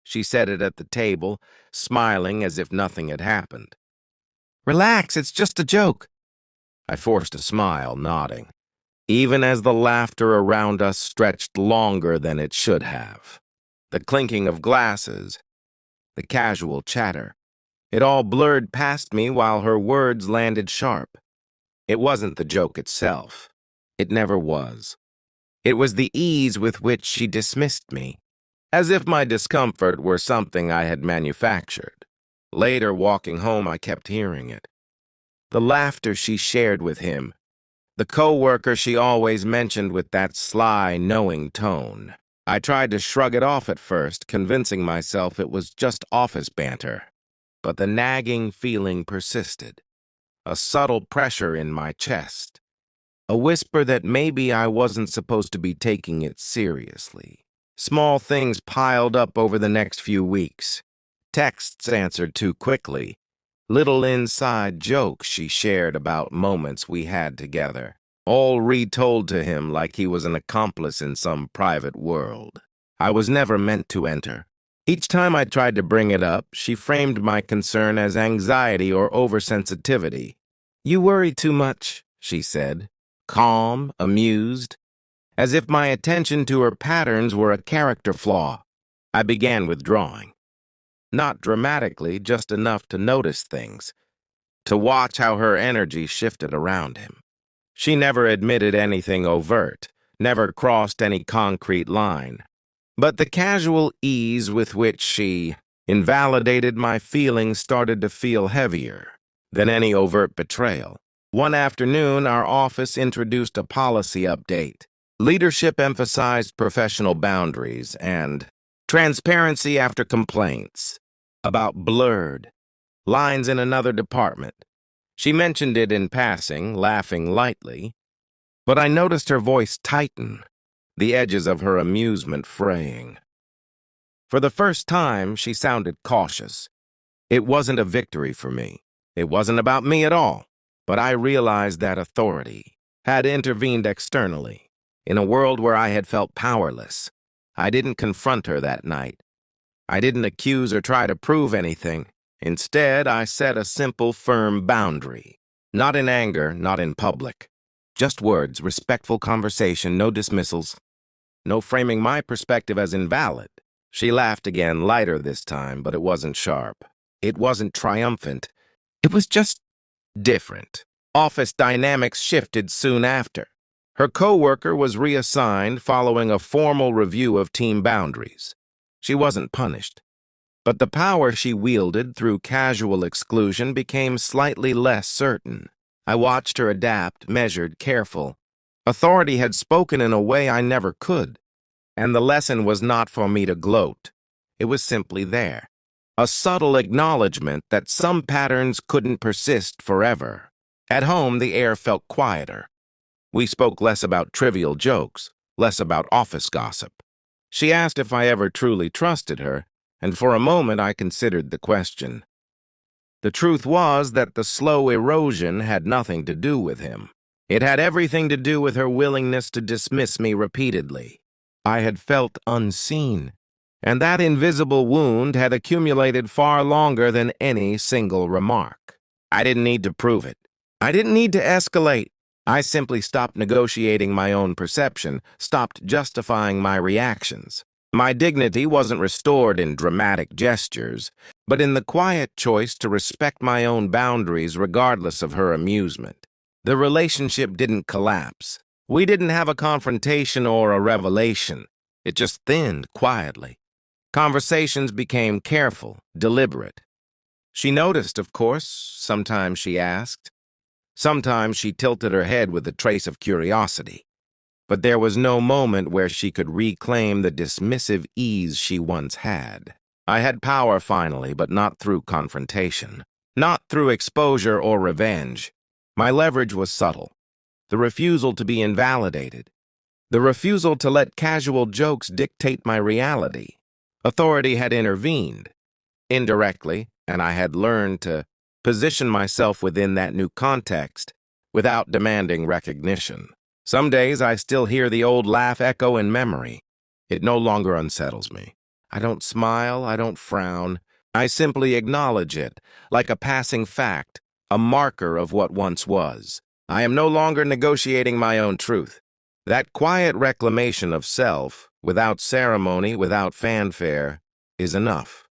She said it at the table, smiling as if nothing had happened. "Relax, it's just a joke." I forced a smile, nodding, even as the laughter around us stretched longer than it should have. The clinking of glasses, the casual chatter, it all blurred past me while her words landed sharp. It wasn't the joke itself. It never was. It was the ease with which she dismissed me, as if my discomfort were something I had manufactured. Later, walking home, I kept hearing it. The laughter she shared with him, the coworker she always mentioned with that sly, knowing tone. I tried to shrug it off at first, convincing myself it was just office banter. But the nagging feeling persisted, a subtle pressure in my chest, a whisper that maybe I wasn't supposed to be taking it seriously. Small things piled up over the next few weeks. Texts answered too quickly. Little inside jokes she shared about moments we had together, all retold to him like he was an accomplice in some private world I was never meant to enter. Each time I tried to bring it up, she framed my concern as anxiety or oversensitivity. "You worry too much," she said, calm, amused, as if my attention to her patterns were a character flaw. I began withdrawing. Not dramatically, just enough to notice things, to watch how her energy shifted around him. She never admitted anything overt, never crossed any concrete line. But the casual ease with which she invalidated my feelings started to feel heavier than any overt betrayal. One afternoon, our office introduced a policy update. Leadership emphasized professional boundaries and transparency after complaints about blurred lines in another department. She mentioned it in passing, laughing lightly, but I noticed her voice tighten, the edges of her amusement fraying. For the first time, she sounded cautious. It wasn't a victory for me. It wasn't about me at all, but I realized that authority had intervened externally. In a world where I had felt powerless, I didn't confront her that night. I didn't accuse or try to prove anything. Instead, I set a simple, firm boundary. Not in anger, not in public. Just words, respectful conversation, no dismissals. No framing my perspective as invalid. She laughed again, lighter this time, but it wasn't sharp. It wasn't triumphant. It was just different. Office dynamics shifted soon after. Her coworker was reassigned following a formal review of team boundaries. She wasn't punished, but the power she wielded through casual exclusion became slightly less certain. I watched her adapt, measured, careful. Authority had spoken in a way I never could, and the lesson was not for me to gloat. It was simply there, a subtle acknowledgement that some patterns couldn't persist forever. At home, the air felt quieter. We spoke less about trivial jokes, less about office gossip. She asked if I ever truly trusted her, and for a moment I considered the question. The truth was that the slow erosion had nothing to do with him. It had everything to do with her willingness to dismiss me repeatedly. I had felt unseen, and that invisible wound had accumulated far longer than any single remark. I didn't need to prove it. I didn't need to escalate. I simply stopped negotiating my own perception, stopped justifying my reactions. My dignity wasn't restored in dramatic gestures, but in the quiet choice to respect my own boundaries regardless of her amusement. The relationship didn't collapse. We didn't have a confrontation or a revelation. It just thinned quietly. Conversations became careful, deliberate. She noticed, of course. Sometimes she asked. Sometimes she tilted her head with a trace of curiosity. But there was no moment where she could reclaim the dismissive ease she once had. I had power finally, but not through confrontation. Not through exposure or revenge. My leverage was subtle. The refusal to be invalidated. The refusal to let casual jokes dictate my reality. Authority had intervened, indirectly, and I had learned to position myself within that new context without demanding recognition. Some days I still hear the old laugh echo in memory. It no longer unsettles me. I don't smile, I don't frown. I simply acknowledge it, like a passing fact, a marker of what once was. I am no longer negotiating my own truth. That quiet reclamation of self, without ceremony, without fanfare, is enough.